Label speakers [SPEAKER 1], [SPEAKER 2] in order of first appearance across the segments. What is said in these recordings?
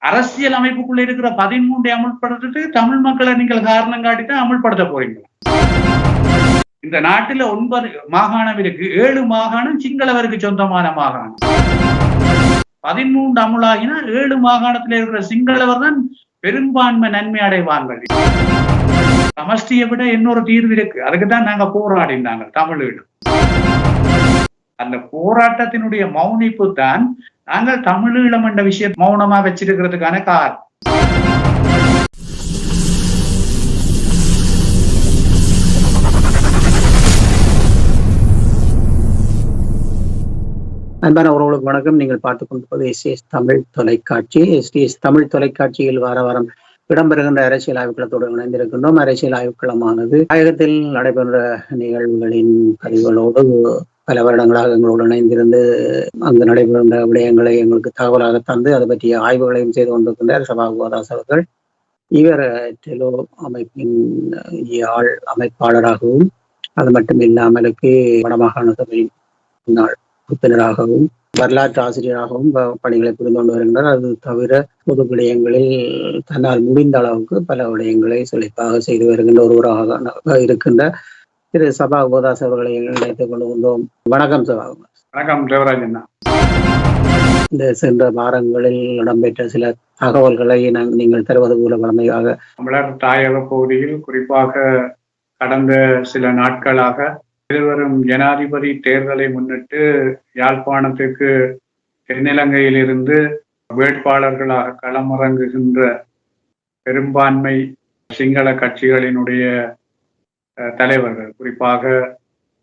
[SPEAKER 1] அரசியல் அமைப்புக்குள்ள இருக்கிற 13 அமுல்படுத்திட்டு தமிழ் மக்களை நீங்கள் காரணம் காட்டித்தான் அமுல்படுத்த போறீங்க. இந்த நாட்டில் 9 மாகாணம் இருக்கு. 7 மாகாணம் சிங்களவருக்கு சொந்தமான மாகாணம். 13 அமுலாகினா 7 மாகாணத்தில் இருக்கிற சிங்களவர் தான் பெரும்பான்மை நன்மை அடைவார்கள். சமஷ்டியை விட இன்னொரு தீர்வு இருக்கு. அதுக்குதான் நாங்க போராடினாங்க தமிழீழம். அந்த போராட்டத்தினுடைய மௌனிப்பு தான் நாங்கள் தமிழீழம் என்ற விஷயம் மௌனமா வச்சிருக்கிறதுக்கான காரணம்.
[SPEAKER 2] அன்பான உறவுகளுக்கு வணக்கம். நீங்கள் பார்த்துக் கொண்டிருப்பது எஸ்டிஎஸ் தமிழ் தொலைக்காட்சி. எஸ்டிஎஸ் தமிழ் தொலைக்காட்சியில் வார வாரம் இடம்பெறுகின்ற அரசியல் ஆய்வுக்களத்தோடு இணைந்திருக்கின்றோம். அரசியல் ஆய்வுக்களமானது தாயகத்தில் நடைபெற்ற நிகழ்வுகளின் பதிவுகளோடு பல வருடங்களாக எங்களோடு இணைந்திருந்து அங்கு நடைபெறுகின்ற விடயங்களை எங்களுக்கு தகவலாக தந்து அதை பற்றிய ஆய்வுகளையும் செய்து கொண்டிருக்கின்றார் சபாகுதாஸ் அவர்கள். இவர் டெலோ அமைப்பின் யாழ் அமைப்பாளராகவும் அது மட்டும் இல்லாமலுக்கு வடமாகாண சபையின் முன்னாள் உறுப்பினராகவும் வரலாற்று ஆசிரியராகவும் பணிகளை புரிந்து கொண்டு வருகின்றார். அது தவிர பொது விடயங்களில் தன்னால் முடிந்த அளவுக்கு பல விடயங்களை செழிப்பாக செய்து வருகின்ற ஒருவராக இருக்கின்ற திரு சபாகுதாஸ் அவர்களை இணைத்துக் கொண்டு வந்தோம். வணக்கம் சபாகுதாஸ்.
[SPEAKER 1] வணக்கம் தேவராஜன்.
[SPEAKER 2] இந்த சென்ற வாரங்களில் இடம்பெற்ற சில தகவல்களை நீங்கள் தருவது போல வழமையாக
[SPEAKER 1] தமிழர் தாயக பகுதியில் குறிப்பாக கடந்த சில நாட்களாக எதிர்வரும் ஜனாதிபதி தேர்தலை முன்னிட்டு யாழ்ப்பாணத்திற்கு தென்னிலங்கையிலிருந்து வேட்பாளர்களாக களமிறங்குகின்ற பெரும்பான்மை சிங்கள கட்சிகளினுடைய தலைவர்கள், குறிப்பாக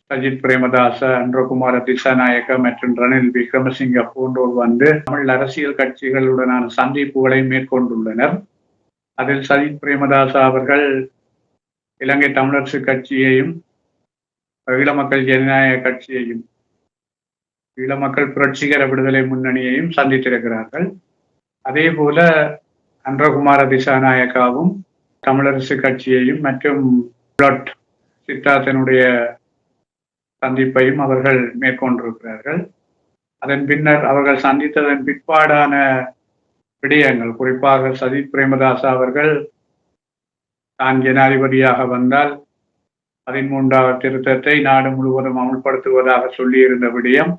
[SPEAKER 1] சஜித் பிரேமதாச, அன்றகுமார திசாநாயக்க மற்றும் ரணில் விக்ரமசிங்க போன்றோர் வந்து தமிழ் அரசியல் கட்சிகளுடனான சந்திப்புகளை மேற்கொண்டுள்ளனர். அதில் சஜித் பிரேமதாச அவர்கள் இலங்கை தமிழரசு கட்சியையும் ஈழமக்கள் ஜனநாயக கட்சியையும் ஈழமக்கள் புரட்சிகர விடுதலை முன்னணியையும் சந்தித்திருக்கிறார்கள். அதே போல அன்றகுமார திசாநாயக்காவும் தமிழரசு கட்சியையும் மற்றும் சித்தார்த்தனுடைய சந்திப்பையும் அவர்கள் மேற்கொண்டிருக்கிறார்கள். அதன் பின்னர் அவர்கள் சந்தித்ததன் பிற்பாடான விடயங்கள், குறிப்பாக சஜித் பிரேமதாச அவர்கள் தான் ஜனாதிபதியாக வந்தால் 13வது திருத்தத்தை நாடு முழுவதும் அமல்படுத்துவதாக சொல்லியிருந்த விடயம்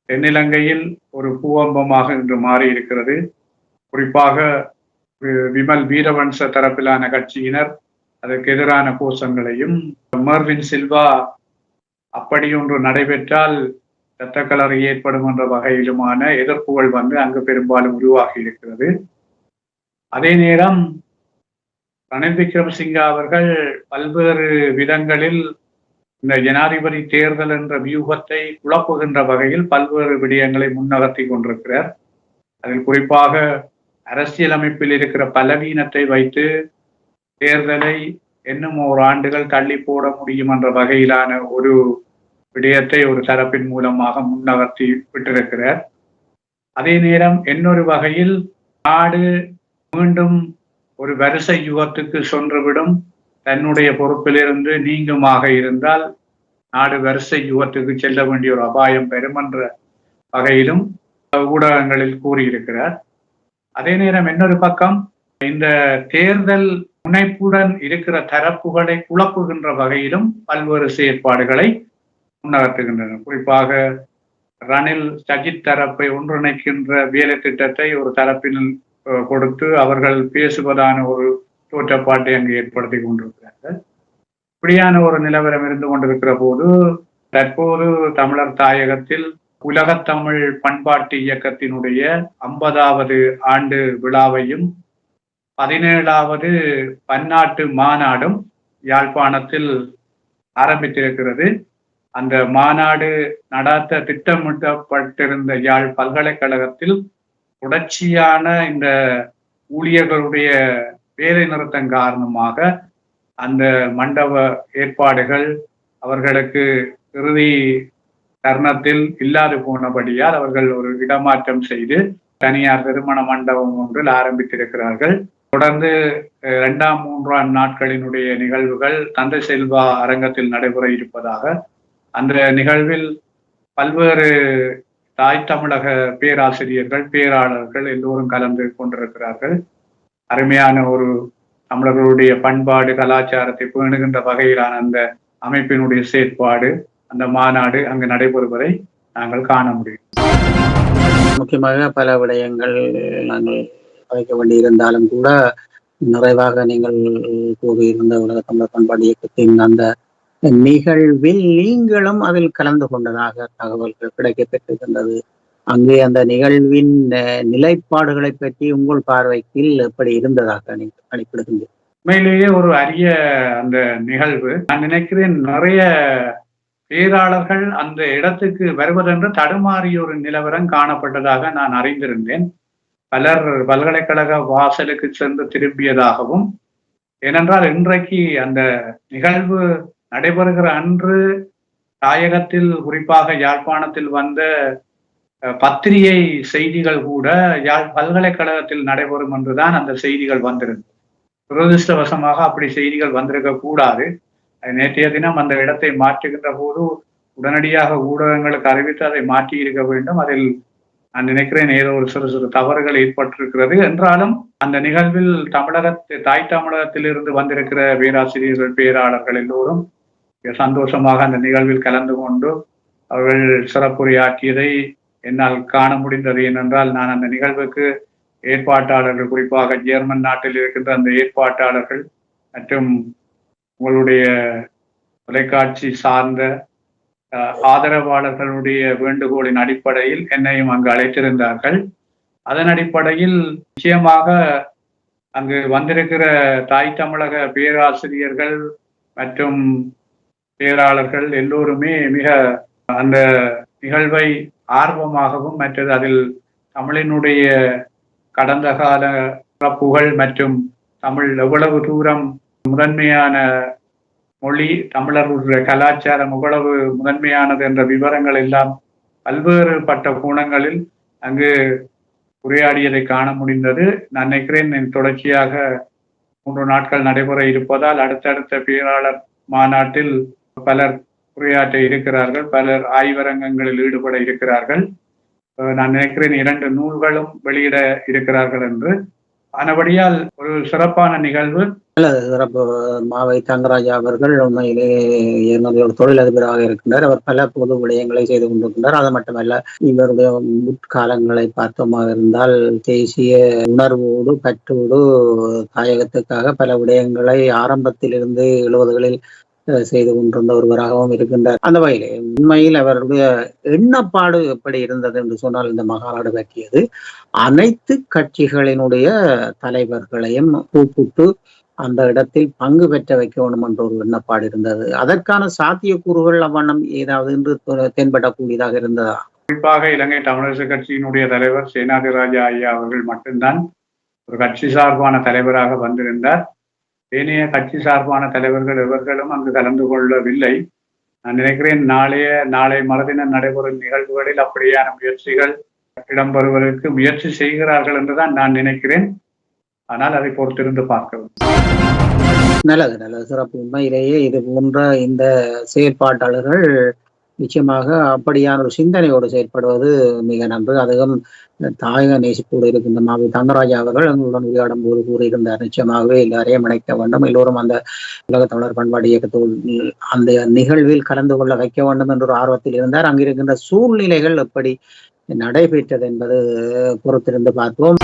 [SPEAKER 1] தென்னிலங்கையில் ஒரு பூவம்பமாக இன்று மாறி இருக்கிறது. குறிப்பாக விமல் வீரவன்ச தரப்பிலான கட்சியினர் அதற்கு எதிரான கோஷங்களையும், மெர்வின் சில்வா அப்படியொன்று நடைபெற்றால் இரத்த கலரை ஏற்படும் என்ற வகையிலுமான எதிர்ப்புகள் வந்து அங்கு பெரும்பாலும் உருவாகி இருக்கிறது. அதே நேரம் ரணில் விக்ரமசிங்க அவர்கள் பல்வேறு விதங்களில் இந்த ஜனாதிபதி தேர்தல் என்ற வியூகத்தை குழப்புகின்ற வகையில் பல்வேறு விடயங்களை முன்னகர்த்தி கொண்டிருக்கிறார். அதில் குறிப்பாக அரசியலமைப்பில் இருக்கிற பலவீனத்தை வைத்து தேர்தலை இன்னும் ஒரு ஆண்டுகள் தள்ளி போட முடியும் என்ற வகையிலான ஒரு விடயத்தை ஒரு தரப்பின் மூலமாக முன்னகர்த்தி விட்டிருக்கிறார். அதே நேரம் இன்னொரு வகையில் நாடு மீண்டும் ஒரு வரிசை யுகத்துக்கு சென்றுவிடும், தன்னுடைய பொறுப்பிலிருந்து நீங்குமாக இருந்தால் நாடு வரிசை யுகத்துக்கு செல்ல வேண்டிய ஒரு அபாயம் பெறும் என்ற வகையிலும் ஊடகங்களில் கூறியிருக்கிறார். அதே நேரம் இன்னொரு பக்கம் இந்த தேர்தல் முனைப்புடன் இருக்கிற தரப்புகளை குழப்புகின்ற வகையிலும் பல்வேறு செயற்பாடுகளை முன்னகர்த்துகின்றன. குறிப்பாக ரணில் சஜித் தரப்பை ஒன்றிணைக்கின்ற வேலை திட்டத்தை ஒரு தரப்பில் கொடுத்து அவர்கள் பேசுவதான ஒரு தோற்றப்பாட்டை அங்கு ஏற்படுத்தி கொண்டிருக்கிறார்கள். இப்படியான ஒரு நிலவரம் இருந்து கொண்டிருக்கிற போது தற்போது தமிழர் தாயகத்தில் உலகத்தமிழ் பண்பாட்டு இயக்கத்தினுடைய 50வது ஆண்டு விழாவையும் 17வது பன்னாட்டு மாநாடும் யாழ்ப்பாணத்தில் ஆரம்பித்திருக்கிறது. அந்த மாநாடு நடாத்த திட்டமிடப்பட்டிருந்த யாழ் பல்கலைக்கழகத்தில் தொடர்ச்சியான இந்த ஊழியர்களுடைய வேலை நிறுத்தம் காரணமாக அந்த மண்டப ஏற்பாடுகள் அவர்களுக்கு இறுதி தருணத்தில் இல்லாது போனபடியால் அவர்கள் ஒரு இடமாற்றம் செய்து தனியார் திருமண மண்டபம் ஒன்றில் ஆரம்பித்திருக்கிறார்கள். தொடர்ந்து 2ஆம் 3ஆம் நாட்களினுடைய நிகழ்வுகள் தந்தை செல்வா அரங்கத்தில் நடைபெற இருப்பதாக, அந்த நிகழ்வில் பல்வேறு தாய் தமிழக பேராசிரியர்கள், பேராளர்கள் எல்லோரும் கலந்து கொண்டிருக்கிறார்கள். அருமையான ஒரு தமிழர்களுடைய பண்பாடு, கலாச்சாரத்தை பேணுகின்ற வகையிலான அந்த அமைப்பினுடைய செயற்பாடு, அந்த மாநாடு அங்கு நடைபெறுவதை நாங்கள் காண முடியும்.
[SPEAKER 2] முக்கியமாக பல விடயங்கள் நாங்கள் வைக்க வேண்டியிருந்தாலும் கூட நிறைவாக நீங்கள் கூறியிருந்த உலக தமிழர் பண்பாடு இயக்கத்தின் அந்த நிகழ்வில் நீங்களும் அதில் கலந்து கொண்டதாக தகவல்கள் கிடைக்கப்பெற்றிருக்கின்றது. அங்கே அந்த நிகழ்வின் நிலைப்பாடுகளை பற்றி உங்கள் பார்வைக்கு எப்படி இருந்ததாக நீங்கள் கணிப்பிடுகின்றீர்கள்?
[SPEAKER 1] உண்மையிலேயே ஒரு அரிய அந்த நிகழ்வு. நான் நினைக்கிறேன் நிறைய பேராளர்கள் அந்த இடத்துக்கு வருவதென்று தடுமாறிய ஒரு நிலவரம் காணப்பட்டதாக நான் அறிந்திருந்தேன். பலர் பல்கலைக்கழக வாசலுக்கு சென்று திரும்பியதாகவும், ஏனென்றால் இன்றைக்கு அந்த நிகழ்வு நடைபெறுகிற அன்று தாயகத்தில், குறிப்பாக யாழ்ப்பாணத்தில் வந்த பத்திரிகை செய்திகள் கூட பல்கலைக்கழகத்தில் நடைபெறும் என்றுதான் அந்த செய்திகள் வந்திருந்தது. துரதிருஷ்டவசமாக அப்படி செய்திகள் வந்திருக்க கூடாது. நேற்றைய தினம் அந்த இடத்தை மாற்றுகின்ற போது உடனடியாக ஊடகங்களுக்கு அறிவித்து அதை மாற்றி இருக்க வேண்டும். அதில் நான் நினைக்கிறேன் ஏதோ ஒரு சிறு சிறு தவறுகள் ஏற்பட்டிருக்கிறது. என்றாலும் அந்த நிகழ்வில் தாய் தமிழகத்தில் இருந்து வந்திருக்கிற பேராசிரியர்கள், பேராளர்கள் எல்லோரும் சந்தோஷமாக அந்த நிகழ்வில் கலந்து கொண்டு அவர்கள் சிறப்புரையாற்றியதை என்னால் காண முடிந்தது. ஏனென்றால் நான் அந்த நிகழ்வுக்கு ஏற்பாட்டாளர்கள், குறிப்பாக ஜெர்மன் நாட்டில் இருக்கின்ற அந்த ஏற்பாட்டாளர்கள் மற்றும் உங்களுடைய தொலைக்காட்சி சார்ந்த ஆதரவாளர்களுடைய வேண்டுகோளின் அடிப்படையில் என்னையும் அங்கு அழைத்திருந்தார்கள். அதன் அடிப்படையில் நிச்சயமாக அங்கு வந்திருக்கிற தாய் தமிழக பேராசிரியர்கள் மற்றும் பேராளர்கள் எல்லோருமே மிக அந்த நிகழ்வை ஆர்வமாகவும், மற்றது அதில் தமிழினுடைய கடந்த கால சிறப்புகள் மற்றும் தமிழ் எவ்வளவு தூரம் முதன்மையான மொழி, தமிழர்களுடைய கலாச்சாரம் எவ்வளவு முதன்மையானது என்ற விவரங்கள் எல்லாம் பல்வேறுபட்ட கோணங்களில் அங்கு உரையாடியதை காண முடிந்தது. நான் நினைக்கிறேன் தொடர்ச்சியாக 3 நாட்கள் நடைபெற இருப்பதால் அடுத்தடுத்த பேராளர் மாநாட்டில் பலர் உரையாற்ற இருக்கிறார்கள், பலர் ஆய்வரங்கங்களில் ஈடுபட இருக்கிறார்கள். நான் நினைக்கிறேன் 2 நூல்களும் வெளியிட இருக்கிறார்கள் என்று. ஆனபடியால் ஒரு சிறப்பான நிகழ்வு.
[SPEAKER 2] சிறப்பு. மாவை தங்கராஜா அவர்கள் உண்மையிலே என்னுடைய ஒரு தொழிலதிபராக இருக்கின்றார். அவர் பல பொது விடயங்களை செய்து கொண்டிருக்கின்றார். அது மட்டுமல்ல, இவருடைய முற்காலங்களை பார்த்தோமாக இருந்தால் தேசிய உணர்வோடு பற்றோடு தாயகத்துக்காக பல விடயங்களை ஆரம்பத்திலிருந்து 70களில் செய்து கொண்டிருந்த ஒருவராகவும் இருக்கின்றார். அந்த வகையிலே உண்மையில் அவருடைய எண்ணப்பாடு எப்படி இருந்தது என்று சொன்னால், இந்த மகாநாடு பற்றியது அனைத்து கட்சிகளினுடைய தலைவர்களையும் கூப்பிட்டு அந்த இடத்தில் பங்கு பெற்ற வைக்க வேண்டும் என்ற ஒரு எண்ணப்பாடு இருந்தது. அதற்கான சாத்தியக்கூறுகள் அவ்வண்ணம் ஏதாவது என்று தென்படக்கூடியதாக இருந்ததா?
[SPEAKER 1] குறிப்பாக இலங்கை தமிழரசு கட்சியினுடைய தலைவர் சேனாதிராஜா ஐயா அவர்கள் மட்டும்தான் ஒரு கட்சி சார்பான தலைவராக வந்திருந்தார். ஏனைய கட்சி சார்பான தலைவர்கள் எவர்களும் அங்கு கலந்து கொள்ளவில்லை. நான் நினைக்கிறேன் நாளை மறுதினம் நடைபெறும் நிகழ்வுகளில் அப்படியான முயற்சிகள் இடம்பெறுவதற்கு முயற்சி செய்கிறார்கள் என்றுதான் நான் நினைக்கிறேன். ஆனால் அதை பொறுத்திருந்து பார்க்கவும்.
[SPEAKER 2] நல்லது சிறப்பு. உண்மையிலேயே இது போன்ற இந்த செயற்பாட்டாளர்கள் நிச்சயமாக அப்படியான ஒரு சிந்தனையோடு செயற்படுவது மிக நன்று. அதுவும் தாயக நேசிப்போடு இருக்கின்ற மாவி தங்கராஜா அவர்கள் எங்களுடன் உரையாடும் போது கூறியிருந்தார், நிச்சயமாகவே எல்லாரையும் இணைக்க வேண்டும், எல்லோரும் அந்த உலக தமிழர் பண்பாடு இயக்கத்தோடு அந்த நிகழ்வில் கலந்து கொள்ள வைக்க வேண்டும் என்ற ஒரு ஆர்வத்தில் இருந்தார். அங்கிருக்கின்ற சூழ்நிலைகள் எப்படி நடைபெற்றது என்பது பொறுத்திருந்து பார்ப்போம்.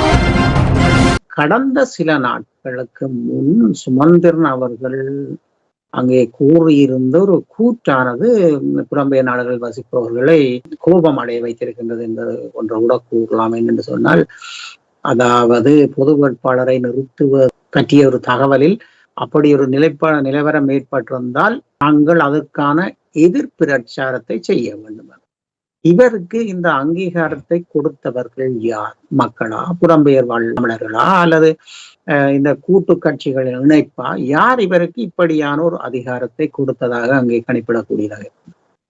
[SPEAKER 2] கடந்த சில நாட்களுக்கு முன் சுமந்திரன் அவர்கள் அங்கே கூறியிருந்த ஒரு கூற்றானது புறம்பெயர் நாடுகளில் வசிப்பவர்களை கோபம் அடைய வைத்திருக்கின்றது என்பது ஒன்று கூட கூறலாம். என்று சொன்னால், அதாவது பொது வேட்பாளரை நிறுத்துவ பற்றிய ஒரு தகவலில் அப்படி ஒரு நிலவரம் ஏற்பட்டிருந்தால் தாங்கள் அதற்கான எதிர்பிரச்சாரத்தை செய்ய வேண்டும். இவருக்கு இந்த அங்கீகாரத்தை கொடுத்தவர்கள் யார்? மக்களா, புறம்பெயர் வாழ் தமிழர்களா, அல்லது இந்த கூட்டு கட்சிகளின் இணைப்பா? யார் இவருக்கு இப்படியான ஒரு அதிகாரத்தை கொடுத்ததாக அங்கே கணிப்பிடக்கூடியதாக?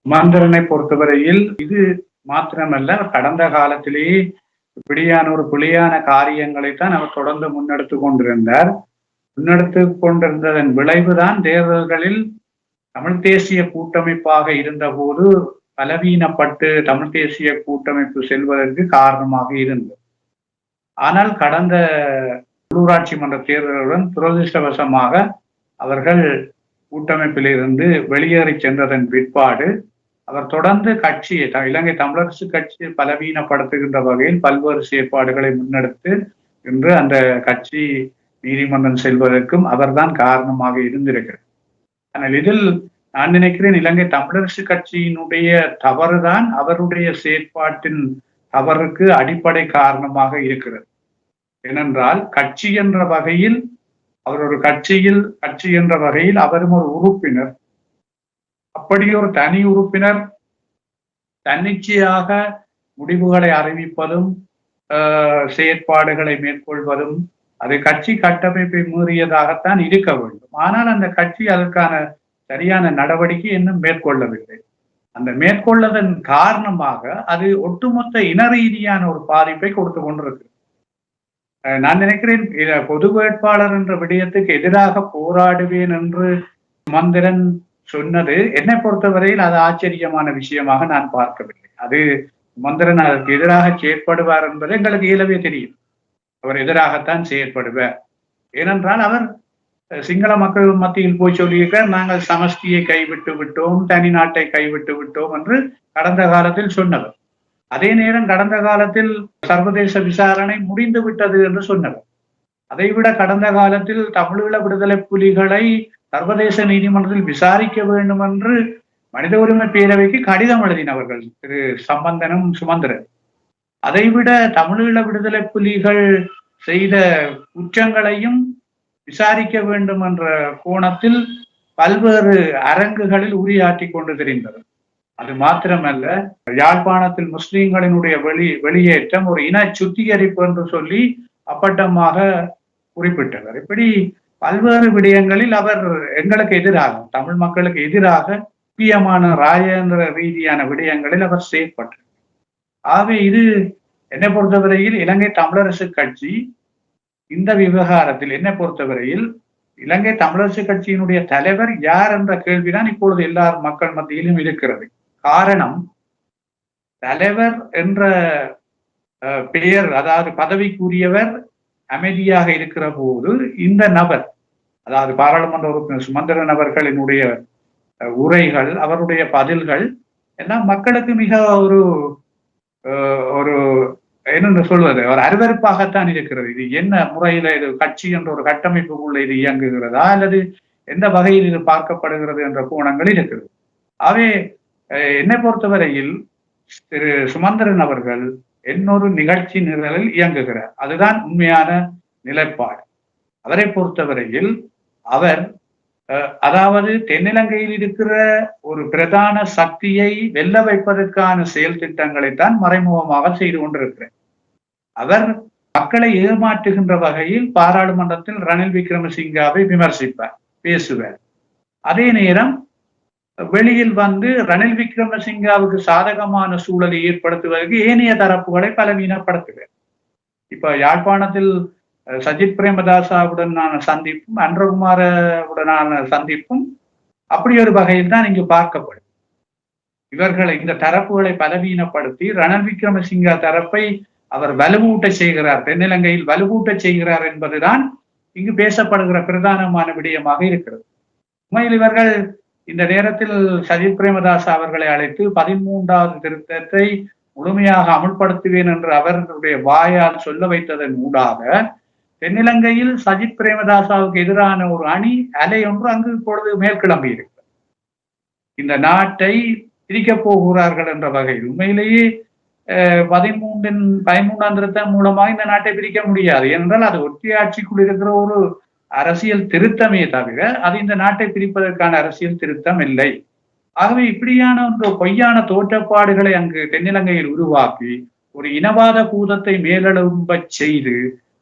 [SPEAKER 1] சுமந்திரனை பொறுத்தவரையில் இது மாத்திரமல்ல, கடந்த காலத்திலேயே இப்படியான ஒரு பிழையான காரியங்களைத்தான் அவர் தொடர்ந்து முன்னெடுத்து கொண்டிருந்ததன் விளைவுதான் தேர்தல்களில் தமிழ் தேசிய கூட்டமைப்பாக இருந்த போது பலவீனப்பட்டு தமிழ் தேசிய கூட்டமைப்பு செல்வதற்கு காரணமாக இருந்தது. ஆனால் கடந்த உள்ளூராட்சி மன்ற தேர்தலுடன் துரதிருஷ்டவசமாக அவர்கள் கூட்டமைப்பிலிருந்து வெளியேறி சென்றதன் பிற்பாடு அவர் தொடர்ந்து கட்சியை இலங்கை தமிழரசு கட்சியை பலவீனப்படுத்துகின்ற வகையில் பல்வேறு செயற்பாடுகளை முன்னெடுத்து இன்று அந்த கட்சி நீதிமன்றம் செல்வதற்கும் அவர்தான் காரணமாக இருந்திருக்கிறார். ஆனால் இதில் நான் நினைக்கிறேன் இலங்கை தமிழரசு கட்சியினுடைய தவறுதான் அவருடைய செயற்பாட்டின் தவறுக்கு அடிப்படை காரணமாக இருக்கிறது. ஏனென்றால் கட்சி என்ற வகையில் அவர் ஒரு கட்சி என்ற வகையில் அவரும் ஒரு உறுப்பினர். அப்படி ஒரு தனி உறுப்பினர் தன்னிச்சையாக முடிவுகளை அறிவிப்பதும் செயற்பாடுகளை மேற்கொள்வதும் அது கட்சி கட்டமைப்பை மீறியதாகத்தான் இருக்க வேண்டும். ஆனால் அந்த கட்சி அதற்கான சரியான நடவடிக்கை இன்னும் மேற்கொள்ளவில்லை. அந்த மேற்கொள்ளதன் காரணமாக அது ஒட்டுமொத்த இன ரீதியான ஒரு பாதிப்பை கொடுத்து கொண்டிருக்கு. நான் நினைக்கிறேன் பொது வேட்பாளர் என்ற விடயத்துக்கு எதிராக போராடுவேன் என்று சுமந்திரன் சொன்னது என்னை பொறுத்தவரையில் அது ஆச்சரியமான விஷயமாக நான் பார்க்கவில்லை. அது சுமந்திரன் அதற்கு எதிராக செயற்படுவார் என்பது எங்களுக்கு இயலவே தெரியும். அவர் எதிராகத்தான் செயற்படுவார். ஏனென்றால் அவர் சிங்கள மக்கள் மத்தியில் போய் சொல்லியிருக்கார், நாங்கள் சமஷ்டியை கைவிட்டு விட்டோம், தனி நாட்டை கைவிட்டு விட்டோம் என்று கடந்த காலத்தில் சொன்னவர். அதே நேரம் கடந்த காலத்தில் சர்வதேச விசாரணை முடிந்து விட்டது என்று சொன்னவர். அதைவிட கடந்த காலத்தில் தமிழீழ விடுதலை புலிகளை சர்வதேச நீதிமன்றத்தில் விசாரிக்க வேண்டும் என்று மனித உரிமை பேரவைக்கு கடிதம் எழுதினவர்கள் திரு சம்பந்தனும் சுமந்திரன். அதைவிட தமிழீழ விடுதலை புலிகள் செய்த குற்றங்களையும் விசாரிக்க வேண்டும் என்ற கோணத்தில் பல்வேறு அரங்குகளில் உரையாற்றி கொண்டு தெரிந்தது. அது மாத்திரமல்ல, யாழ்ப்பாணத்தில் முஸ்லிம்களினுடைய வெளியேற்றம் ஒரு இன சுத்திகரிப்பு என்று சொல்லி அப்பட்டமாக குறிப்பிட்டவர். இப்படி பல்வேறு விடயங்களில் அவர் எங்களுக்கு எதிராக, தமிழ் மக்களுக்கு எதிராக முக்கியமான ராஜேந்திர ரீதியான விடயங்களில் அவர் செயற்பட்டார். ஆகவே இது என்னை பொறுத்தவரையில் இலங்கை தமிழரசு கட்சி இந்த விவகாரத்தில் என்னை பொறுத்தவரையில் இலங்கை தமிழரசு கட்சியினுடைய தலைவர் யார் என்ற கேள்விதான் இப்பொழுது எல்லார் மக்கள் மத்தியிலும் இருக்கிறது. காரணம், தலைவர் என்ற பெயர், அதாவது பதவிக்குரியவர் அமைதியாக இருக்கிற போது இந்த நபர், அதாவது பாராளுமன்ற உறுப்பினர் சுமந்திரன் அவர்களினுடைய உரைகள், அவருடைய பதில்கள் எல்லாம் மக்களுக்கு மிக ஒரு என்னென்று சொல்வது, ஒரு அருவருப்பாகத்தான் இருக்கிறது. இது என்ன முறையில இது கட்சி என்ற ஒரு கட்டமைப்புக்குள்ள இது இயங்குகிறதா அல்லது எந்த வகையில் இது பார்க்கப்படுகிறது என்ற கோணங்கள் இருக்கிறது. ஆகவே என்னை பொறுத்தவரையில் திரு சுமந்திரன் அவர்கள் இன்னொரு நிகழ்ச்சி நிரலில் இயங்குகிறார். அதுதான் உண்மையான நிலைப்பாடு. அவரை பொறுத்தவரையில் அவர் அதாவது தென்னிலங்கையில் இருக்கிற ஒரு பிரதான சக்தியை வெல்ல வைப்பதற்கான செயல் திட்டங்களைத்தான் மறைமுகமாக செய்து கொண்டிருக்கிறார். அவர் மக்களை ஏமாற்றுகின்ற வகையில் பாராளுமன்றத்தில் ரணில் விக்ரமசிங்காவை விமர்சிப்பார், பேசுவார். அதே நேரம் வெளியில் வந்து ரணில் விக்ரமசிங்காவுக்கு சாதகமான சூழலை ஏற்படுத்துவதற்கு ஏனைய தரப்புகளை பலவீனப்படுத்துவார். இப்ப யாழ்ப்பாணத்தில் சஜித் பிரேமதாசாவுடனான சந்திப்பும் அன்றகுமாரவுடனான சந்திப்பும் அப்படி ஒரு வகையில் தான் இங்கு பார்க்கப்படும். இவர்களை, இந்த தரப்புகளை பலவீனப்படுத்தி ரணில் விக்ரமசிங்கா தரப்பை அவர் வலுவூட்ட செய்கிறார், தென்னிலங்கையில் வலுவூட்ட செய்கிறார் என்பதுதான் இங்கு பேசப்படுகிற பிரதானமான விடயமாக இருக்கிறது. உண்மையில் இவர்கள் இந்த நேரத்தில் சஜித் பிரேமதாசா அவர்களை அழைத்து 13வது திருத்தத்தை முழுமையாக அமுல்படுத்துவேன் என்று அவர்களுடைய வாயால் சொல்ல வைத்ததன் ஊடாக தென்னிலங்கையில் சஜித் பிரேமதாசாவுக்கு எதிரான ஒரு அலை ஒன்று அங்கு இப்பொழுது மேற்கிளம்பி இருக்கிறது. இந்த நாட்டை பிரிக்கப் போகிறார்கள் என்ற வகையில் உண்மையிலேயே 13ஆம் திருத்தம் மூலமாக இந்த நாட்டை பிரிக்க முடியாது. ஏனென்றால் அது ஒற்றையாட்சிக்குள் இருக்கிற ஒரு அரசியல் திருத்தமே தவிர அது இந்த நாட்டை பிரிப்பதற்கான அரசியல் திருத்தம் இல்லை. ஆகவே இப்படியான ஒரு பொய்யான தோற்றப்பாடுகளை அங்கு தென்னிலங்கையில் உருவாக்கி ஒரு இனவாத பூதத்தை மேலெழும்ப செய்து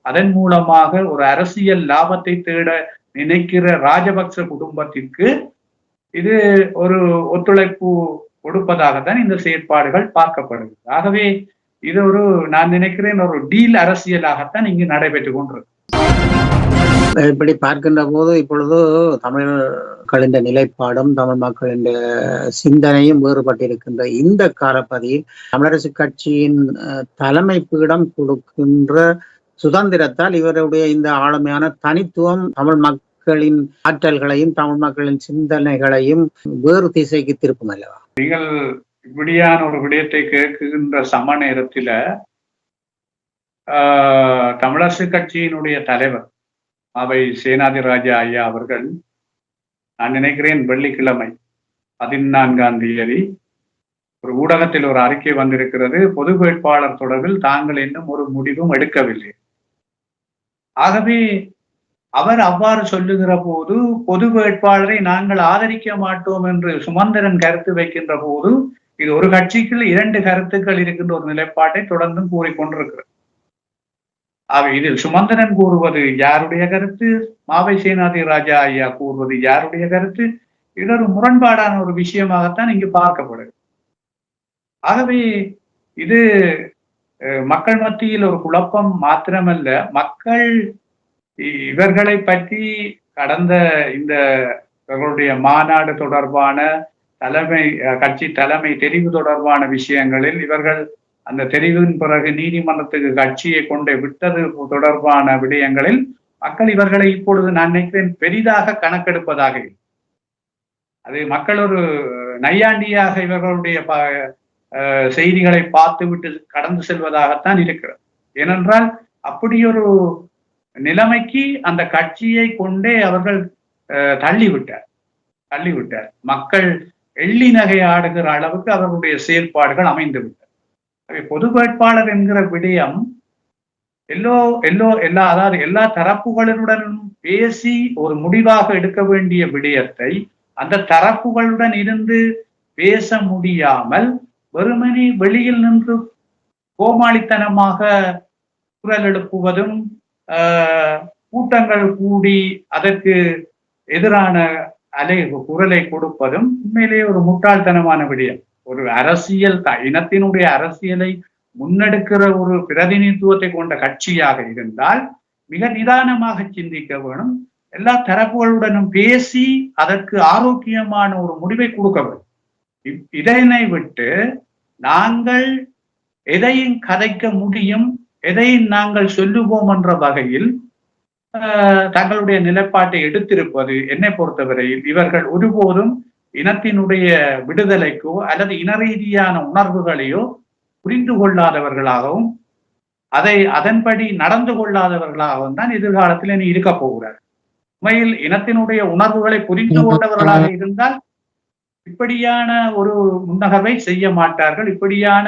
[SPEAKER 1] அதன் மூலமாக ஒரு அரசியல் லாபத்தை தேட நினைக்கிற ராஜபக்ச குடும்பத்திற்கு இது ஒரு ஒத்துழைப்பு கொடுப்பதாகத்தான் இந்த செயற்பாடுகள் பார்க்கப்படுகிறது. ஆகவே இது நான் நினைக்கிறேன் ஒரு டீல் அரசியலாகத்தான் இங்கு நடைபெற்றுக் கொண்டிருக்கு.
[SPEAKER 2] இப்படி பார்க்கின்ற போது இப்பொழுது தமிழ் மக்களின் நிலைப்பாடும் தமிழ் மக்களின் சிந்தனையும் வேறுபட்டிருக்கின்ற இந்த காலப்பதியில் தமிழரசு கட்சியின் தலைமை பீடம் கொடுக்கின்ற சுதந்திரத்தால் இவருடைய இந்த ஆளுமையான தனித்துவம் தமிழ் மக்களின் ஆற்றல்களையும் தமிழ் மக்களின் சிந்தனைகளையும் வேறு திசைக்கு திருப்பும் அல்லவா?
[SPEAKER 1] நீங்கள் இப்படியான ஒரு விடயத்தை கேட்கின்ற சம நேரத்தில தமிழரசு கட்சியினுடைய தலைவர் அவை சேனாதிராஜா ஐயா அவர்கள், நான் நினைக்கிறேன் வெள்ளிக்கிழமை 14ஆம் தேதி ஒரு ஊடகத்தில் ஒரு அறிக்கை வந்திருக்கிறது, பொது வேட்பாளர் தொடர்பில் தாங்கள் இன்னும் ஒரு முடிவும் எடுக்கவில்லை. ஆகவே அவர் அவ்வாறு சொல்லுகிற போது பொது வேட்பாளரை நாங்கள் ஆதரிக்க மாட்டோம் என்று சுமந்திரன் கருத்து வைக்கின்ற போது இது ஒரு கட்சிக்குள் 2 கருத்துக்கள் இருக்கின்ற ஒரு நிலைப்பாட்டை தொடர்ந்தும் கூறிக்கொண்டிருக்கிறது. இதில் சுமந்திரன் கூறுவது யாருடைய கருத்து, மாவை சேனாதிராஜா ஐயா கூறுவது யாருடைய கருத்து, இது ஒரு முரண்பாடான ஒரு விஷயமாகத்தான் இங்கு பார்க்கப்படுது. ஆகவே இது மக்கள் மத்தியில் ஒரு குழப்பம் மாத்திரமல்ல, மக்கள் இவர்களை பற்றி கடந்த இந்த இவர்களுடைய மாநாடு தொடர்பான கட்சி தலைமை தெரிவு தொடர்பான விஷயங்களில் இவர்கள் அந்த தெரிவின் பிறகு நீதிமன்றத்துக்கு கட்சியை கொண்டு விட்டது தொடர்பான விடயங்களில் மக்கள் இவர்களை இப்பொழுது நான் நினைக்கிறேன் பெரிதாக கணக்கெடுப்பதாக இல்லை. அது மக்கள் ஒரு நையாண்டியாக இவர்களுடைய செய்திகளை பார்த்து விட்டு கடந்து செல்வதாகத்தான் இருக்கிறது. ஏனென்றால் அப்படியொரு நிலைமைக்கு அந்த கட்சியை கொண்டே அவர்கள் தள்ளிவிட்டார். மக்கள் எள்ளி நகை ஆடுகிற அளவுக்கு அவர்களுடைய செயல்பாடுகள் அமைந்து விட்டது. பொது வேட்பாளர் என்கிற விடயம் அதாவது எல்லா தரப்புகளுடனும் பேசி ஒரு முடிவாக எடுக்க வேண்டிய விடயத்தை அந்த தரப்புகளுடன் இருந்து பேச முடியாமல் வெறுமனே வெளியில் நின்று கோமாளித்தனமாக குரல் எழுப்புவதும் கூட்டங்கள் கூடி அதற்கு எதிரான குரலை கொடுப்பதும் உண்மையிலேயே ஒரு முட்டாள்தனமான விடயம். ஒரு அரசியல் இனத்தினுடைய அரசியலை முன்னெடுக்கிற ஒரு பிரதிநிதித்துவத்தை கொண்ட கட்சியாக இருந்தால் மிக நிதானமாக சிந்திக்க வேணும். எல்லா தரப்புகளுடனும் பேசி அதற்கு ஆரோக்கியமான ஒரு முடிவை கொடுக்க வேண்டும். இதனை விட்டு நாங்கள் எதையும் கதைக்க முடியும், எதையும் நாங்கள் சொல்லுவோம் என்ற வகையில் தங்களுடைய நிலைப்பாட்டை எடுத்திருப்பது என்னை பொறுத்தவரையில் இவர்கள் ஒருபோதும் இனத்தினுடைய விடுதலைக்கோ அல்லது இன ரீதியான உணர்வுகளையோ புரிந்து கொள்ளாதவர்களாகவும் அதன்படி நடந்து கொள்ளாதவர்களாகவும் தான் எதிர்காலத்தில் இனி இருக்க போகிறார். உண்மையில் இனத்தினுடைய உணர்வுகளை புரிந்து கொண்டவர்களாக இருந்தால் இப்படியான ஒரு முன்னகவை செய்ய மாட்டார்கள். இப்படியான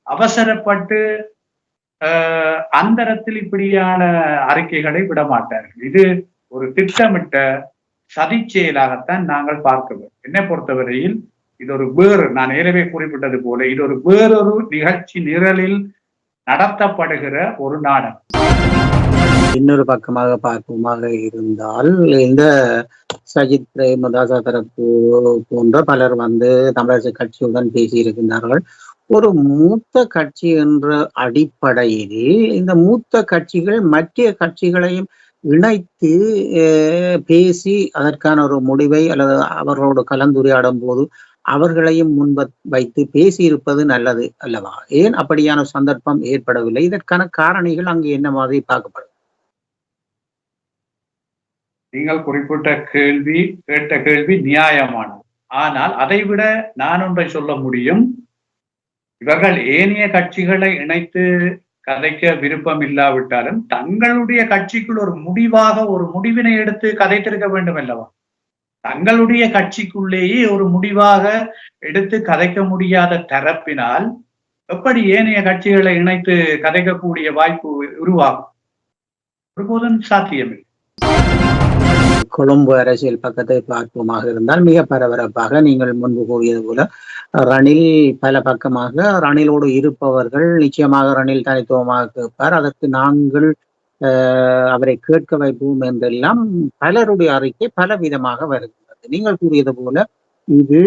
[SPEAKER 1] அவசரப்பட்டு அந்தரத்தில் இப்படியான அறிக்கைகளை விட மாட்டார்கள். இது ஒரு திட்டமிட்ட சதி செயலாகத்தான் நாங்கள் பார்க்கிறோம். என்னை பொறுத்தவரையில் இது ஒரு நான் ஏற்கனவே குறிப்பிட்டது போல இது ஒரு வேறொரு நிகழ்ச்சி நிரலில் நடத்தப்படுகிற ஒரு நாடகம்.
[SPEAKER 2] இன்னொரு பக்கமாக பார்ப்போமாக இருந்தால் இந்த சஜித் பிரேமதாச தரப்பு போன்ற பலர் தமிழரசு கட்சியுடன் பேசியிருக்கின்றார்கள். ஒரு மூத்த கட்சி என்ற அடிப்படையில் இந்த மூத்த கட்சிகள் மற்ற கட்சிகளையும் இணைத்து பேசி அதற்கான ஒரு முடிவை அல்லது அவர்களோடு கலந்துரையாடும் போது அவர்களையும் வைத்து பேசியிருப்பது நல்லது அல்லவா? ஏன் அப்படியான சந்தர்ப்பம் ஏற்படவில்லை? இதற்கான காரணிகள் அங்கு என்ன மாதிரி பார்க்கப்படும்?
[SPEAKER 1] நீங்கள் கேட்ட கேள்வி நியாயமானது. ஆனால் அதைவிட நான் ஒன்றை சொல்ல முடியும். இவர்கள் ஏனைய கட்சிகளை இணைத்து கதைக்க விருப்பம் இல்லாவிட்டாலும் தங்களுடைய கட்சிக்குள் ஒரு முடிவினை எடுத்து கதைத்திருக்க வேண்டும் அல்லவா? தங்களுடைய கட்சிக்குள்ளேயே ஒரு முடிவாக எடுத்து கதைக்க முடியாத தரப்பினால் எப்படி ஏனைய கட்சிகளை இணைத்து கதைக்கக்கூடிய வாய்ப்பு உருவாகும்? ஒருபோதும் சாத்தியமில்லை.
[SPEAKER 2] கொழும்பு அரசியல் பக்கத்தை பார்ப்போமாக இருந்தால் மிக பரபரப்பாக நீங்கள் முன்பு கூறியது போல ரணில் பல பக்கமாக ரணிலோடு இருப்பவர்கள் நிச்சயமாக ரணில் தனித்துவமாக கேட்பார், அதற்கு நாங்கள் அவரை கேட்க வைப்போம் என்றெல்லாம் பலருடைய அறிக்கை பல விதமாக வருகின்றது. நீங்கள் கூறியது போல இது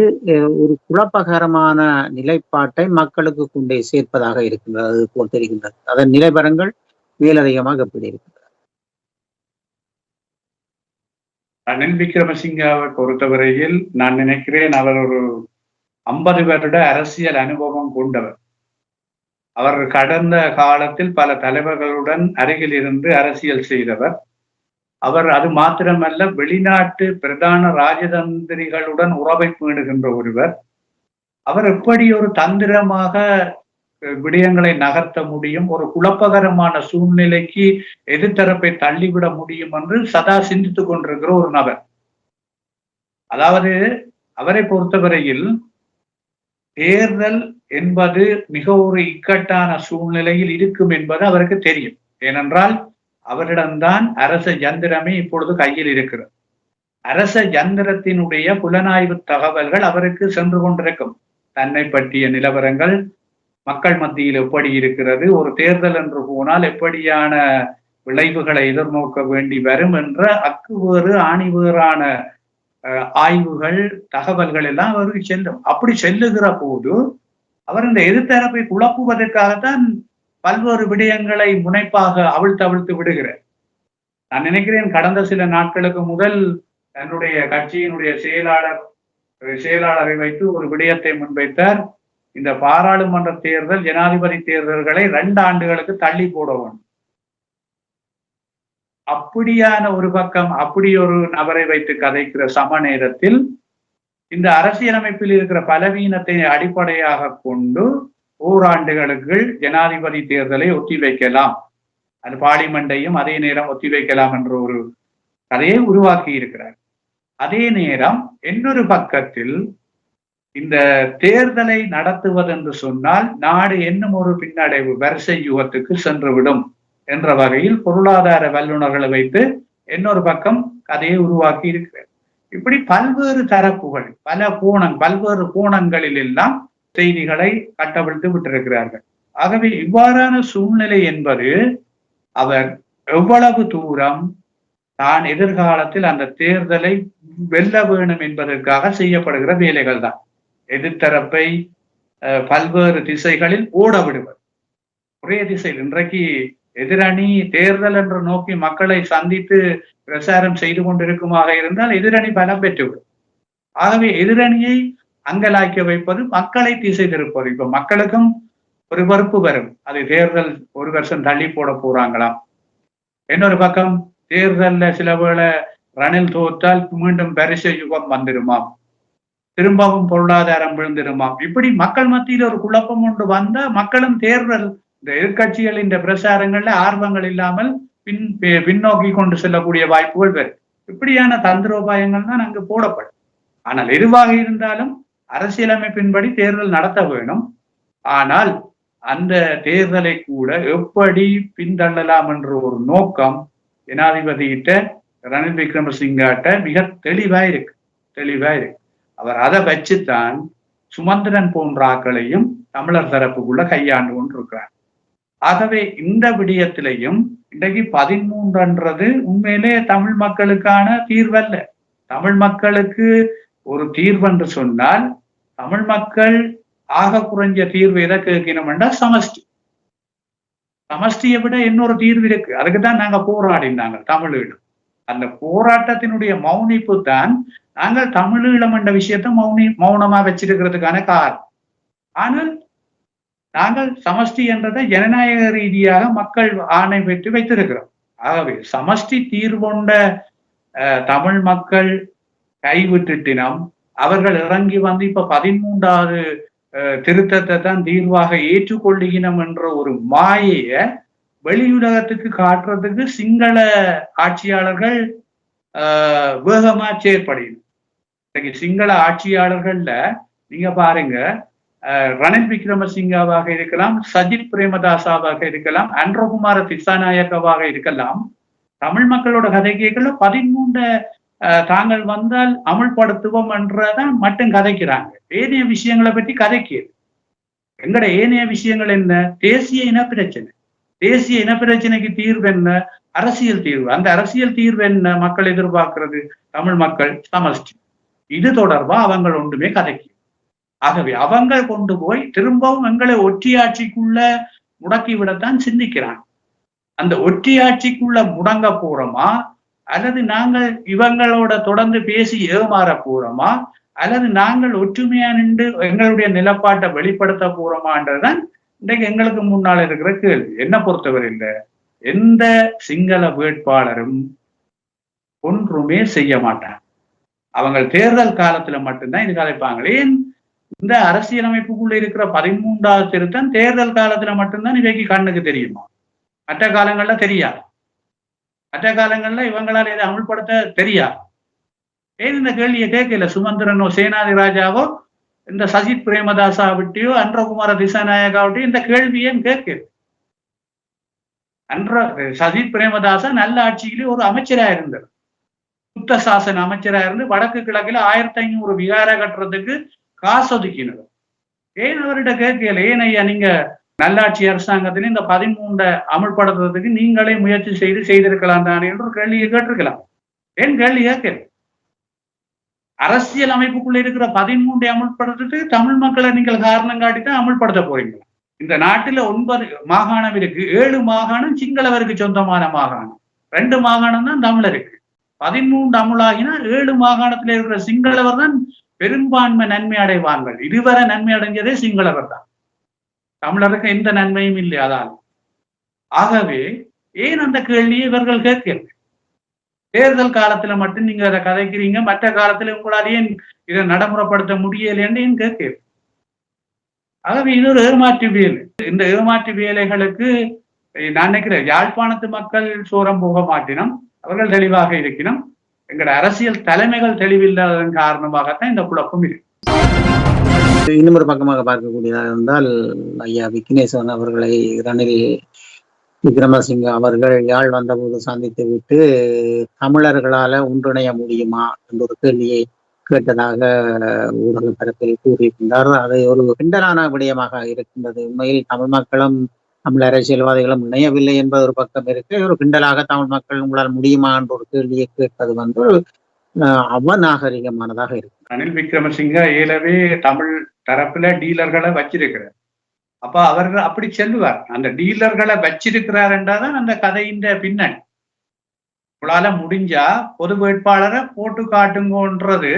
[SPEAKER 2] ஒரு குழப்பகரமான நிலைப்பாட்டை மக்களுக்கு கொண்டே சேர்ப்பதாக இருக்கின்றது போல் தெரிகின்றது. அதன் நிலைபரங்கள் மேலதிகமாக எப்படி இருக்கின்றது?
[SPEAKER 1] ரணில் விக்ரமசிங்காவை பொறுத்தவரையில் நான் நினைக்கிறேன் அவர் ஒரு 50 வருட அரசியல் அனுபவம் கொண்டவர். அவர் கடந்த காலத்தில் பல தலைவர்களுடன் அருகில் இருந்து அரசியல் செய்தவர். அவர் அது மாத்திரமல்ல, வெளிநாட்டு பிரதான ராஜதந்திரிகளுடன் உறவை பேணுகின்ற ஒருவர். அவர் எப்படி ஒரு தந்திரமாக விடயங்களை நகர்த்த முடியும், ஒரு குழப்பகரமான சூழ்நிலைக்கு எதிர்த்தரப்பை தள்ளிவிட முடியும் என்று சதா சிந்தித்துக் கொண்டிருக்கிற ஒரு நபர். அதாவது அவரை பொறுத்தவரையில் தேர்தல் என்பது மிக ஒரு இக்கட்டான சூழ்நிலையில் இருக்கும் என்பது அவருக்கு தெரியும். ஏனென்றால் அவரிடம்தான் அரச யந்திரமே இப்பொழுது கையில் இருக்கிறது. அரச யந்திரத்தினுடைய புலனாய்வு தகவல்கள் அவருக்கு சென்று கொண்டிருக்கும். தன்னை பற்றிய நிலவரங்கள் மக்கள் மத்தியில் எப்படி இருக்கிறது, ஒரு தேர்தல் என்று போனால் எப்படியான விளைவுகளை எதிர்நோக்க வேண்டி வரும் என்ற அக்குவேறு ஆணிவேறான ஆய்வுகள் தகவல்கள் எல்லாம் அவருக்கு செல்லும். அப்படி செல்லுகிற போது அவர் இந்த எதிர்த்தரப்பை குழப்புவதற்காகத்தான் பல்வேறு விடயங்களை முனைப்பாக அவிழ்த்து விடுகிறார். நான் நினைக்கிறேன் கடந்த சில நாட்களுக்கு முதல் தன்னுடைய கட்சியினுடைய செயலாளரை வைத்து ஒரு விடயத்தை முன்வைத்தார். இந்த பாராளுமன்ற தேர்தல், ஜனாதிபதி தேர்தல்களை 2 ஆண்டுகளுக்கு தள்ளி போட வேண்டும். அப்படியான ஒரு பக்கம் அப்படி ஒரு நபரை வைத்து கதைக்கிற சம நேரத்தில் இந்த அரசியலமைப்பில் இருக்கிற பலவீனத்தை அடிப்படையாக கொண்டு ஓராண்டுகளுக்கு ஜனாதிபதி தேர்தலை ஒத்திவைக்கலாம், அது பார்லிமெண்டையும் அதே நேரம் ஒத்திவைக்கலாம் என்ற ஒரு கதையை உருவாக்கி இருக்கிறார். அதே நேரம் இன்னொரு பக்கத்தில் இந்த தேர்தலை நடத்துவதென்று சொன்னால் நாடு என்னும் ஒரு பின்னடைவு வரிசை யுகத்துக்கு சென்றுவிடும் என்ற வகையில் பொருளாதார வல்லுநர்களை வைத்து இன்னொரு பக்கம் கதையை உருவாக்கி இருக்கிறார். இப்படி பல்வேறு தரப்புகள் பல்வேறு கோணங்களில் எல்லாம் செய்திகளை கட்டவிழ்த்து விட்டிருக்கிறார்கள். ஆகவே இவ்வாறான சூழ்நிலை என்பது அவர் எவ்வளவு தூரம் தான் எதிர்காலத்தில் அந்த தேர்தலை வெல்ல வேணும் என்பதற்காக செய்யப்படுகிற வேலைகள் தான். எதிர்த்தரப்பை பல்வேறு திசைகளில் ஓட விடுவது. ஒரே திசையில் இன்றைக்கு எதிரணி தேர்தல் என்று நோக்கி மக்களை சந்தித்து பிரச்சாரம் செய்து கொண்டிருக்குமாக இருந்தால் எதிரணி பலம் பெற்றுவிடும். ஆகவே எதிரணியை அங்கலாய்க்க வைப்பது, மக்களை திசை திருப்பது. இப்ப மக்களுக்கும் ஒரு வெறுப்பு வரும், அது தேர்தல் 1 வருஷம் தள்ளி போட போறாங்களாம். இன்னொரு பக்கம் தேர்தல்ல சில வேளை ரணில் தோற்றால் மீண்டும் வரிசை யுகம் வந்துடுமாம், திரும்பவும் பொருளாதாரம் விழுந்துடுமாம். இப்படி மக்கள் மத்தியில் ஒரு குழப்பம் ஒன்று வந்தா மக்களும் தேர்தல் இந்த எதிர்கட்சிகள் இந்த பிரச்சாரங்கள்ல ஆர்வங்கள் இல்லாமல் பின்னோக்கி கொண்டு செல்லக்கூடிய வாய்ப்புகள் வரும். இப்படியான தந்திரோபாயங்கள் தான் அங்கு போடப்படும். ஆனால் எதுவாக இருந்தாலும் அரசியலமைப்பின்படி தேர்தல் நடத்த வேணும். ஆனால் அந்த தேர்தலை கூட எப்படி பின்தள்ளலாம் என்ற ஒரு நோக்கம் ஜனாதிபதியிட்ட ரணில் விக்ரமசிங்காட்ட மிக தெளிவாயிருக்கு. அவர் அதை வச்சுத்தான் சுமந்திரன் போன்ற ஆக்களையும் தமிழர் தரப்புக்குள்ள கையாண்டு கொண்டிருக்கிறார். ஆகவே இந்த விடயத்திலையும் இன்றைக்கு 13 உண்மையிலே தமிழ் மக்களுக்கான தீர்வல்ல. தமிழ் மக்களுக்கு ஒரு தீர்வு என்று சொன்னால் தமிழ் மக்கள் ஆக குறைஞ்ச தீர்வு எதை கேட்கணும்னா சமஷ்டியை விட இன்னொரு தீர்வு இருக்கு. அதுக்குதான் நாங்க போராடினாங்க தமிழீழம். அந்த போராட்டத்தினுடைய மௌனிப்பு தான் நாங்கள் தமிழீழம் என்ற விஷயத்த மௌனமா வச்சிருக்கிறதுக்கான காரணம். ஆனால் நாங்கள் சமஷ்டி என்றதை ஜனநாயக ரீதியாக மக்கள் ஆணை பெற்று வைத்திருக்கிறோம். ஆகவே சமஷ்டி தீர்வுண்ட தமிழ் மக்கள் கைவிட்டுட்டினம் அவர்கள் இறங்கி வந்து இப்ப 13வது திருத்தத்தை தான் தீர்வாக ஏற்றுக்கொள்ளுகினம் என்ற ஒரு மாயைய வெளியுலகத்துக்கு காட்டுறதுக்கு சிங்கள ஆட்சியாளர்கள் வேகமா செயற்படணும். சிங்கள ஆட்சியாளர்கள்ல நீங்க பாருங்க, ரணில் விக்ரமசிங்காவாக இருக்கலாம், சஜித் பிரேமதாசாவாக இருக்கலாம், அன்றகுமார திசாநாயக்கவாக இருக்கலாம், தமிழ் மக்களோட கதை கேட்கல 13 தாங்கள் வந்தால் அமுல்படுத்துவோம் என்றதான் மட்டும் கதைக்கிறாங்க. ஏனைய விஷயங்களை பற்றி கதைக்கிறது. எங்கட ஏனைய விஷயங்கள் என்ன? தேசிய இனப்பிரச்சனை. தேசிய இனப்பிரச்சனைக்கு தீர்வு என்ன? அரசியல் தீர்வு. அந்த அரசியல் தீர்வு என்ன மக்கள் எதிர்பார்க்கிறது? தமிழ் மக்கள் சமஷ்டி. இது தொடர்பா அவங்க ஒன்றுமே கதைக்கு. ஆகவே அவங்க கொண்டு போய் திரும்பவும் எங்களை ஒற்றியாட்சிக்குள்ள முடக்கி விடத்தான் சிந்திக்கிறாங்க. அந்த ஒற்றியாட்சிக்குள்ள முடங்க போறோமா, அல்லது நாங்கள் இவங்களோட தொடர்ந்து பேசி ஏமாற போறோமா, அல்லது நாங்கள் ஒற்றுமையா நின்று எங்களுடைய நிலப்பாட்டை வெளிப்படுத்த போறோமான்றதுதான் இன்றைக்கு எங்களுக்கு முன்னால் இருக்கிற கேள்வி. என்ன பொறுத்தவரை இல்லை, எந்த சிங்கள வேட்பாளரும் ஒன்றுமே செய்ய மாட்டாங்க. அவங்க தேர்தல் காலத்துல மட்டும்தான் இது கதைப்பாங்க. ஏன் இந்த அரசியலமைப்புக்குள்ள இருக்கிற 13வது திருத்தம் தேர்தல் காலத்துல மட்டும்தான் இவைக்கு கண்ணுக்கு தெரியுமா, மற்ற காலங்கள்ல தெரியாது. மற்ற காலங்கள்ல இவங்களால இதை அமுல்படுத்த தெரியாது. ஏன் இந்த கேள்வியை கேட்கல சுமந்திரனோ சேனாதி ராஜாவோ இந்த சஜித் பிரேமதாசா விட்டியோ அன்றகுமார திசாநாயகாவிட்டையோ இந்த கேள்வி ஏன் கேட்குது? சஜித் பிரேமதாசா நல்ல ஆட்சியிலே ஒரு அமைச்சரா இருந்தார், சுத்த சாசன அமைச்சரா இருந்து வடக்கு கிழக்குல 1500 விகார கட்டுறதுக்கு காசு ஒதுக்கினார். ஏன் அவர்கிட்ட கேட்கல, ஏன் ஐயா நீங்க நல்லாட்சி அரசாங்கத்திலே இந்த 13 அமல்படுத்துறதுக்கு நீங்களே முயற்சி செய்திருக்கலாம் தானே என்று ஒரு கேள்வியை கேட்டிருக்கலாம். ஏன் கேள்வி கேட்கல? அரசியல் அமைப்புக்குள்ள இருக்கிற 13 அமல்படுத்துறதுக்கு தமிழ் மக்களை நீங்கள் காரணம் காட்டித்தான் அமல்படுத்த போறீங்களா? இந்த நாட்டுல 9 மாகாணம் இருக்கு. 7 மாகாணம் சிங்களவருக்கு சொந்தமான மாகாணம், 2 மாகாணம் தான் தமிழருக்கு. 13 அமுலாகினா 7 மாகாணத்துல இருக்கிற சிங்களவர் தான் பெரும்பான்மை நன்மை அடைவார்கள். இதுவரை நன்மை அடைஞ்சதே சிங்களவர் தான், தமிழருக்கு எந்த நன்மையும் இல்லை. அதால் ஆகவே ஏன் அந்த கேள்வியை இவர்கள் கேட்கல? தேர்தல் காலத்துல மட்டும் நீங்க அதை கதைக்கிறீங்க, மற்ற காலத்துல உங்களால் ஏன் இதை நடைமுறைப்படுத்த முடியலைன்னு ஏன் கேட்க? ஆகவே இது ஒரு ஏமாற்று வேலை. இந்த ஏமாற்று வேலைகளுக்கு நான் நினைக்கிறேன் யாழ்ப்பாணத்து மக்கள் சோரம் போக மாட்டினோம், அவர்கள் தெளிவாக இருக்கணும். எங்களோட அரசியல் தலைமைகள் தெளிவில்லாததன் காரணமாகத்தான் இந்த குழப்பம் இருக்கு.
[SPEAKER 2] இன்னும் ஒரு பக்கமாக பார்க்கக்கூடியதாக இருந்தால் ஐயா விக்னேஸ்வரன் அவர்களை ரணில் விக்ரமசிங்க அவர்கள் யாழ் வந்தபோது சந்தித்து விட்டு தமிழர்களால ஒன்றிணைய முடியுமா என்ற ஒரு கேள்வியை கேட்டதாக ஊடக பரப்பில் கூறியிருக்கின்றார். அதை ஒரு கிண்டலான விடயமாக இருக்கின்றது. உண்மையில் தமிழ் மக்களும் தமிழ் அரசியல்வாதிகளும் இணையவில்லை என்பது ஒரு பக்கம் இருக்கு. ஒரு கிண்டலாக தமிழ் மக்கள் உங்களால் முடியுமா என்ற ஒரு கேள்வியை கேட்பது அவநாகரிகமானதாக இருக்கு.
[SPEAKER 1] ரணில் விக்ரமசிங்க ஏலவே தமிழ் தரப்புல டீலர்களை வச்சிருக்கிறார். அப்ப அவர்கள் அப்படி செல்லுவார். அந்த டீலர்களை வச்சிருக்கிறார் என்றாதான் அந்த கதையின் பின்னணி. உங்களால முடிஞ்சா பொது வேட்பாளரை போட்டு காட்டுங்கன்றது,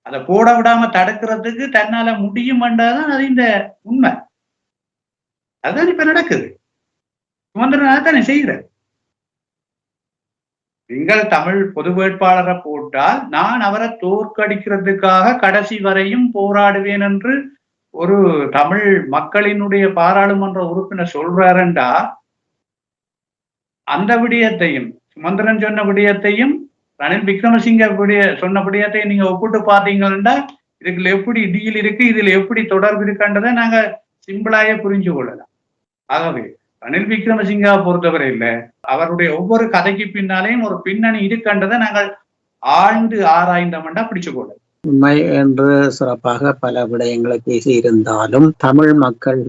[SPEAKER 1] அதை போட விடாம தடுக்கிறதுக்கு தன்னால முடியும் என்றாதான் அது இந்த உண்மை. அதுதான் இப்ப நடக்குது. சுமந்திரனாக தானே செய்கிற. நீங்கள் தமிழ் பொது வேட்பாளரை போட்டால் நான் அவரை தோற்கடிக்கிறதுக்காக கடைசி வரையும் போராடுவேன் என்று ஒரு தமிழ் மக்களினுடைய பாராளுமன்ற உறுப்பினர் சொல்றாருண்டா, அந்த விடயத்தையும் சுமந்திரன் சொன்ன விடயத்தையும் ரணில் விக்ரமசிங்க சொன்ன விடயத்தையும் நீங்க ஒப்பிட்டு பார்த்தீங்கன்னா இதுல எப்படி டீல் இருக்கு, இதுல எப்படி தொடர்பு இருக்குன்றதை நாங்க சிம்பிளாயே புரிஞ்சு கொள்ளலாம். ஆகவே ரணில் விக்ரமசிங்கா பொறுத்தவரை இல்லை, அவருடைய ஒவ்வொரு கதைக்கு பின்னாலேயும் ஒரு பின்னணி இருக்குன்றதை நாங்கள் ஆழ்ந்து ஆராய்ந்தோம்னா பிடிச்சு கொள்ளலாம்.
[SPEAKER 2] உண்மை என்று சிறப்பாக பல விடயங்களை பேசி இருந்தாலும் தமிழ் மக்கள்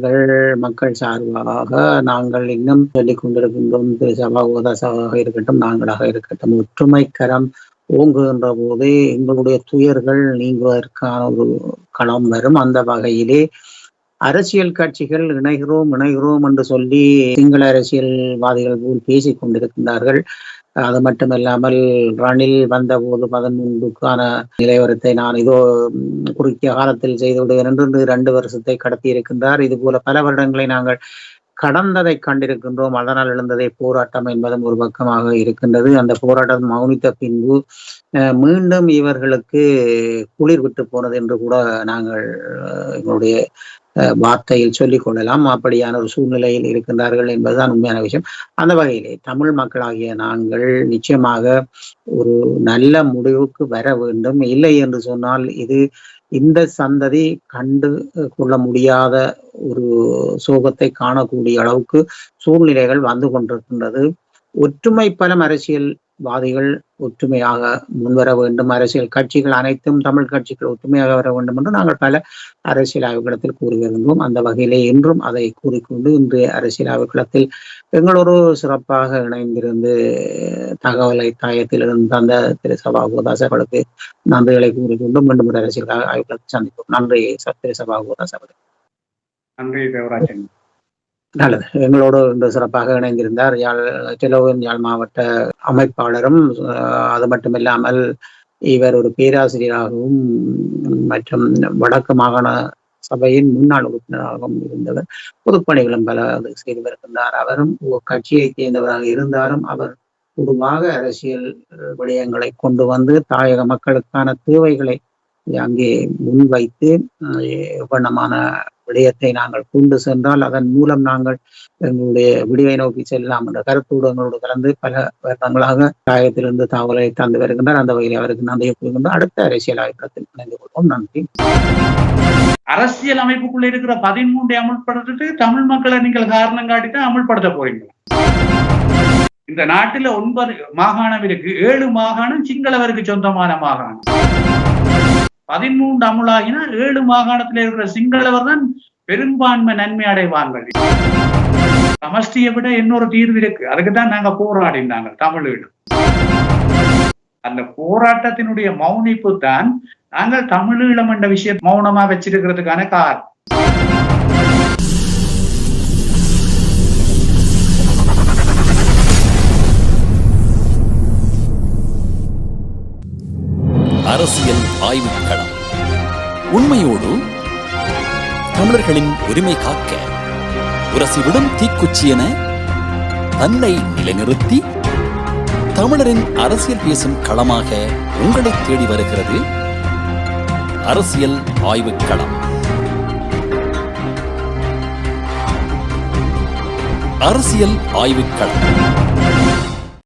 [SPEAKER 2] சார்பாக நாங்கள் இன்னும் சொல்லிக் கொண்டிருக்கின்றோம். சகோதராக இருக்கட்டும், நாங்களாக இருக்கட்டும், ஒற்றுமை கரம் ஓங்குகின்ற போது எங்களுடைய துயர்கள் நீங்குவதற்கான ஒரு களம் வரும். அந்த வகையிலே அரசியல் கட்சிகள் இணைகிறோம் என்று சொல்லி சிங்கள அரசியல்வாதிகள் போல் பேசிக் கொண்டிருக்கின்றார்கள். அது மட்டுமல்லாமல் ரணில் வந்தபோது 13க்கான நிலைவரத்தை நான் இதோ குறுகிய காலத்தில் செய்து விடுவேன் என்று 2 வருஷத்தை கடத்தி இருக்கின்றார். இது போல பல வருடங்களை நாங்கள் கடந்ததை கண்டிருக்கின்றோம். அதனால் எழுந்ததை போராட்டம் என்பதும் ஒரு பக்கமாக இருக்கின்றது. அந்த போராட்டம் மௌனித்த பின்பு மீண்டும் இவர்களுக்கு குளிர் விட்டு போனது என்று கூட நாங்கள் எங்களுடைய வார்த்தையில் சொல்லிக் கொள்ளலாம். அப்படியான ஒரு சூழ்நிலையில் இருக்கின்றார்கள் என்பதுதான் உண்மையான விஷயம். அந்த வகையிலே தமிழ் மக்களாகிய நாங்கள் நிச்சயமாக ஒரு நல்ல முடிவுக்கு வர வேண்டும். இல்லை என்று சொன்னால் இந்த சந்ததி கண்டு கொள்ள முடியாத ஒரு சோகத்தை காணக்கூடிய அளவுக்கு சூழ்நிலைகள் வந்து கொண்டிருக்கின்றது. ஒற்றுமை பலம் அரசியல்வாதிகள் ஒற்றுமையாக முன்வர வேண்டும். அரசியல் கட்சிகள் அனைத்தும் தமிழ் கட்சிகள் ஒற்றுமையாக வர வேண்டும் என்று நாங்கள் பல அரசியல் ஆய்வுகளத்தில் கூறி வருகின்றோம். அந்த வகையிலே இன்றும் அதை கூறிக்கொண்டு இன்றைய அரசியல் ஆய்வுகளத்தில் எங்களோடு சிறப்பாக இணைந்திருந்து தகவலை தாயத்திலிருந்து தந்த திரு சபா கோதாஸ் அவர்களுக்கு நன்றிகளை கூறிக்கொண்டு மீண்டும் ஒரு அரசியல் ஆய்வுகளத்தை சந்திப்போம். நன்றி திரு சபா கோதாஸ் அவர்கள்.
[SPEAKER 1] நன்றி தேவராஜன்.
[SPEAKER 2] நல்லது. எங்களோடு இன்று சிறப்பாக இணைந்திருந்தார் யாழ் மாவட்ட அமைப்பாளரும், அது மட்டுமில்லாமல் இவர் ஒரு பேராசிரியராகவும் மற்றும் வடக்கு மாகாண சபையின் முன்னாள் உறுப்பினராகவும் இருந்தவர். பொதுப்பணிகளும் பல செய்து வருகின்றார். அவரும் கட்சியை சேர்ந்தவராக இருந்தாலும் அவர் பொதுவாக அரசியல் விடயங்களை கொண்டு வந்து தாயக மக்களுக்கான தேவைகளை அங்கே முன்வைத்து வண்ணமான விடயத்தை நாங்கள் கொண்டு சென்றால் அதன் மூலம் நாங்கள் எங்களுடைய விடிவை நோக்கி செல்லலாம் என்ற கருத்தோடு எங்களோடு கலந்து பல வருடங்களாக தாயகத்திலிருந்து தகவலை தந்து வருகின்றார். அந்த வகையில் அவருக்கு நன்றியை கூறுகின்ற அடுத்த அரசியல் ஆய்வகத்தில் இணைந்து கொள்வோம். நன்றி.
[SPEAKER 1] அரசியல் அமைப்புக்குள்ள இருக்கிற 13 அமுல்படுத்திட்டு தமிழ் மக்களை நீங்கள் காரணம் காட்டித்தான் அமுல்படுத்த போறீங்களா? இந்த நாட்டில 9 மாகாணம் இருக்கு. 7 மாகாணம் சிங்களவருக்கு சொந்தமான மாகாணம். 13 அமுலாகினா 7 மாகாணத்தில் இருக்கிற சிங்களவர் தான் பெரும்பான்மை நன்மை அடைவார்கள். சமஷ்டியை விட இன்னொரு தீர்வு இருக்கு. அதுக்குதான் நாங்க போராடினாங்க தமிழீழ. அந்த போராட்டத்தினுடைய மௌனிப்பு தான் நாங்கள் தமிழீழம் என்ற விஷயம் மௌனமா வச்சிருக்கிறதுக்கான காரணம்.
[SPEAKER 3] அரசியல் ஆய்வுக்களம். உண்மையோடு தமிழர்களின் உரிமை காக்க உரசிவிடும் தீக்குச்சி என தன்னை நிலைநிறுத்தி தமிழரின் அரசியல் பேசும் களமாக உங்களை தேடி வருகிறது அரசியல் ஆய்வுக்களம். அரசியல் ஆய்வுக்களம்.